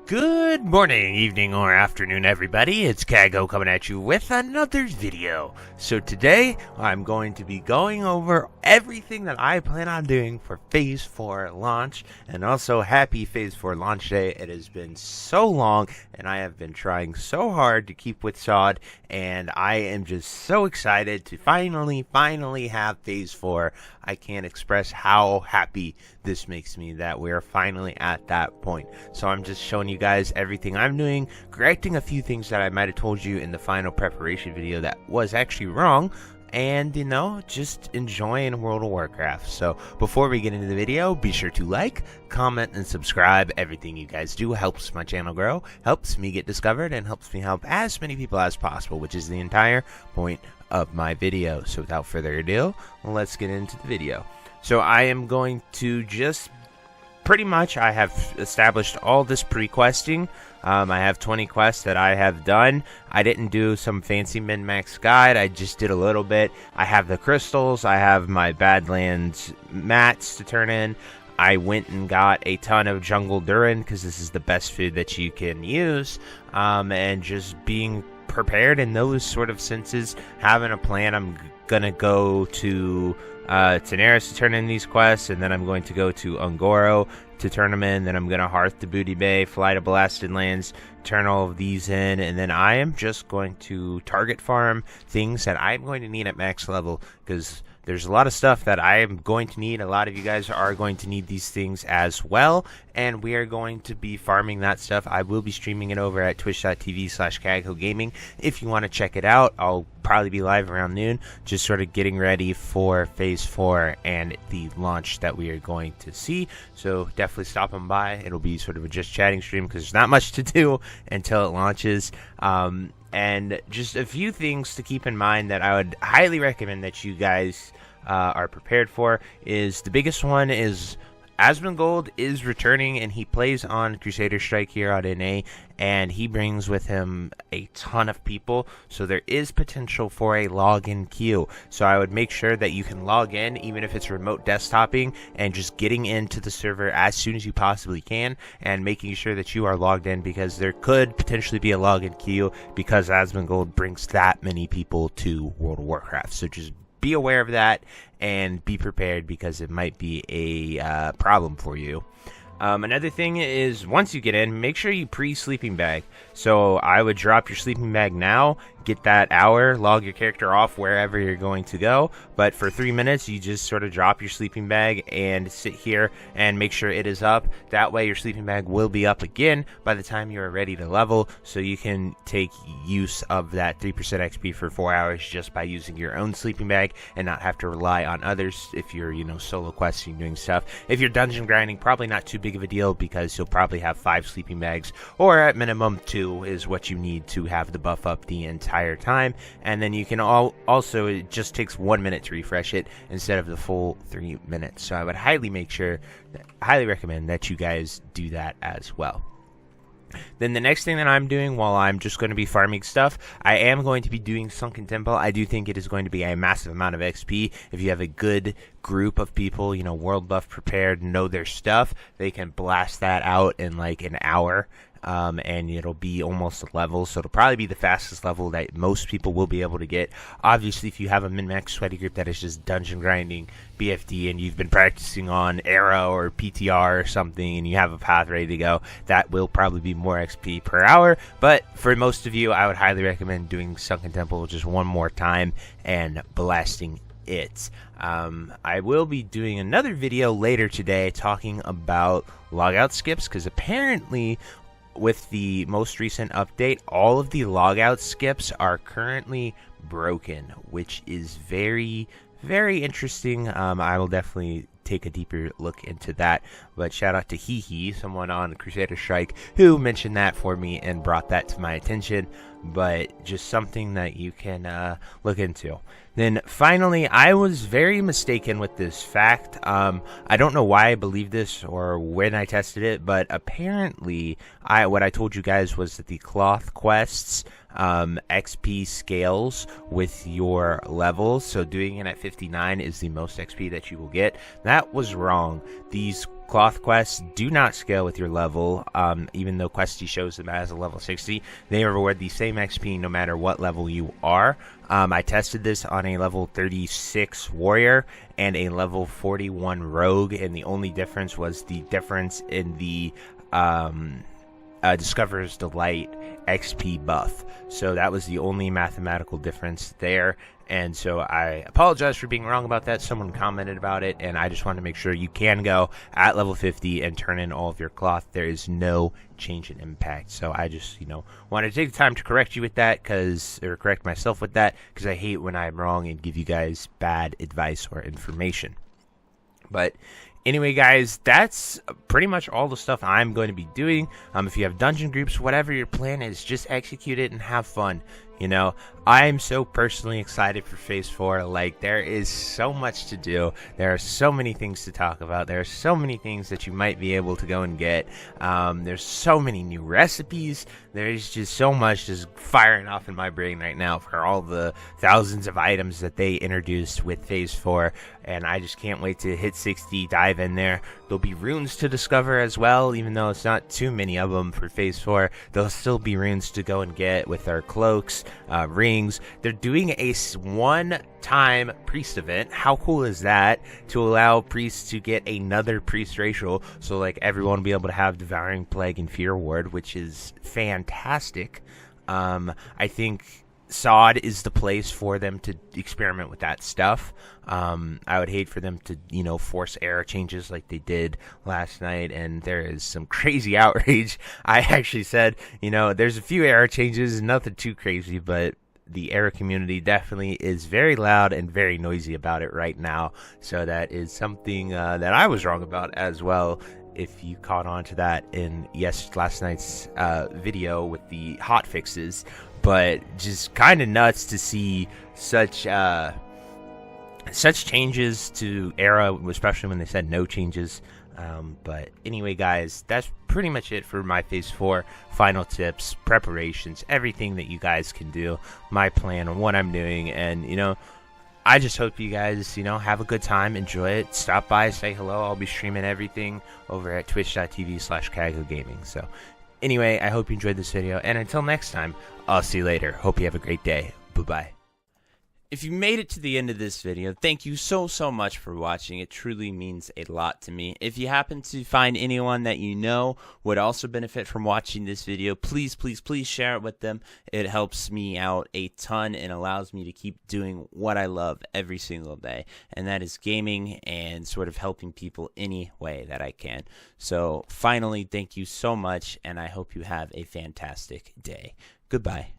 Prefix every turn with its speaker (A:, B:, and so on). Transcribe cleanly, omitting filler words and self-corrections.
A: Good morning, evening, or afternoon, everybody. It's Kaghoe coming at you with another video. So today, I'm going to be going over everything that I plan on doing for Phase 4 launch, and also happy Phase 4 launch day. It has been so long, and I have been trying so hard to keep with SOD, and I am just so excited to finally have Phase 4. I can't express how happy this makes me that we're finally at that point. So I'm just showing you guys everything I'm doing, correcting a few things that I might have told you in the final preparation video that was actually wrong, and just enjoying World of Warcraft. So before we get into the video, be sure to like, comment, and subscribe. Everything you guys do helps my channel grow, helps me get discovered, and helps me help as many people as possible, which is the entire point of my video. So without further ado, let's get into the video. So I am going to just pretty much, I have established all this pre-questing. I have 20 quests that I have done. I didn't do some fancy min-max guide. I just did a little bit. I have the crystals. I have my Badlands mats to turn in. I went and got a ton of jungle durin because this is the best food that you can use. And just being prepared in those sort of senses, having a plan. I'm gonna go to Daenerys to turn in these quests, and then I'm going to go to Ungoro to turn them in. Then I'm going to Hearth to Booty Bay, fly to Blasted Lands, turn all of these in, and then I am just going to target farm things that I'm going to need at max level, because there's a lot of stuff that I am going to need. A lot of you guys are going to need these things as well, and we are going to be farming that stuff. I will be streaming it over at twitch.tv/Kaghoe Gaming. If you want to check it out, I'll probably be live around noon, just sort of getting ready for Phase 4 and the launch that we are going to see. So definitely stop on by. It'll be sort of a just chatting stream because there's not much to do until it launches. And just a few things to keep in mind that I would highly recommend that you guys are prepared for is the biggest one is Asmongold is returning, and he plays on Crusader Strike here on NA, and he brings with him a ton of people, so there is potential for a login queue. So I would make sure that you can log in, even if it's remote desktoping, and just getting into the server as soon as you possibly can, and making sure that you are logged in, because there could potentially be a login queue, because Asmongold brings that many people to World of Warcraft. So just be aware of that and be prepared, because it might be a problem for you. Another thing is, once you get in, make sure you pre-sleeping bag. So I would drop your sleeping bag now, get that hour, log your character off wherever you're going to go, but for 3 minutes you just sort of drop your sleeping bag and sit here and make sure it is up. That way your sleeping bag will be up again by the time you're ready to level, so you can take use of that 3% XP for 4 hours just by using your own sleeping bag and not have to rely on others if you're solo questing, doing stuff. If you're dungeon grinding, probably not too big of a deal, because you'll probably have 5 sleeping bags, or at minimum 2 is what you need to have the buff up the entire time. And then you can also, it just takes 1 minute to refresh it instead of the full 3 minutes. So I would highly recommend that you guys do that as well. Then the next thing that I'm doing, while I'm just going to be farming stuff, I am going to be doing Sunken Temple. I do think it is going to be a massive amount of XP. If you have a good group of people, world buff prepared, know their stuff, they can blast that out in like an hour. And it'll be almost a level, so it'll probably be the fastest level that most people will be able to get. Obviously, if you have a min-max sweaty group that is just dungeon grinding BFD, and you've been practicing on Era or PTR or something, and you have a path ready to go, that will probably be more XP per hour. But for most of you, I would highly recommend doing Sunken Temple just one more time and blasting it. I will be doing another video later today talking about logout skips, because apparently with the most recent update, all of the logout skips are currently broken, which is very, very interesting. I will definitely take a deeper look into that, but shout out to Hee, someone on Crusader Strike, who mentioned that for me and brought that to my attention. But just something that you can look into. Then finally, I was very mistaken with this fact. I don't know why I believe this or when I tested it, but apparently what I told you guys was that the cloth quests XP scales with your levels. So doing it at 59 is the most XP that you will get. That was wrong. These Cloth quests do not scale with your level, even though Questy shows them as a level 60. They reward the same XP no matter what level you are. I tested this on a level 36 warrior and a level 41 rogue, and the only difference was the difference in the Discoverer's Delight XP buff. So that was the only mathematical difference there. And so I apologize for being wrong about that. Someone commented about it, and I just wanted to make sure you can go at level 50 and turn in all of your cloth. There is no change in impact. So I just, wanted to take the time to correct you with that, or correct myself with that, because I hate when I'm wrong and give you guys bad advice or information. But anyway, guys, that's pretty much all the stuff I'm going to be doing. If you have dungeon groups, whatever your plan is, just execute it and have fun. I'm so personally excited for Phase 4. Like, there is so much to do. There are so many things to talk about. There are so many things that you might be able to go and get. There's so many new recipes. There's just so much just firing off in my brain right now for all the thousands of items that they introduced with Phase 4. And I just can't wait to hit 60, dive in there. There'll be runes to discover as well, even though it's not too many of them for Phase 4. There'll still be runes to go and get with our cloaks, rings. They're doing a one-time priest event. How cool is that? To allow priests to get another priest racial, so like everyone will be able to have Devouring Plague and Fear Ward, which is fantastic. I think Sod is the place for them to experiment with that stuff. I would hate for them to, force era changes like they did last night, and there is some crazy outrage. I actually said, there's a few era changes, nothing too crazy, but the era community definitely is very loud and very noisy about it right now. So that is something that I was wrong about as well. If you caught on to that in last night's video with the hot fixes, but just kind of nuts to see such changes to era, especially when they said no changes. But anyway, guys, that's pretty much it for my Phase 4 final tips, preparations, everything that you guys can do, my plan on what I'm doing, and I just hope you guys, have a good time, enjoy it, stop by, say hello. I'll be streaming everything over at twitch.tv/Kaghoe Gaming. So anyway, I hope you enjoyed this video, and until next time, I'll see you later. Hope you have a great day. Bye-bye. If you made it to the end of this video, thank you so much for watching. It truly means a lot to me. If you happen to find anyone that you know would also benefit from watching this video, please share it with them. It helps me out a ton and allows me to keep doing what I love every single day, and that is gaming and sort of helping people any way that I can. So finally, thank you so much, and I hope you have a fantastic day. Goodbye.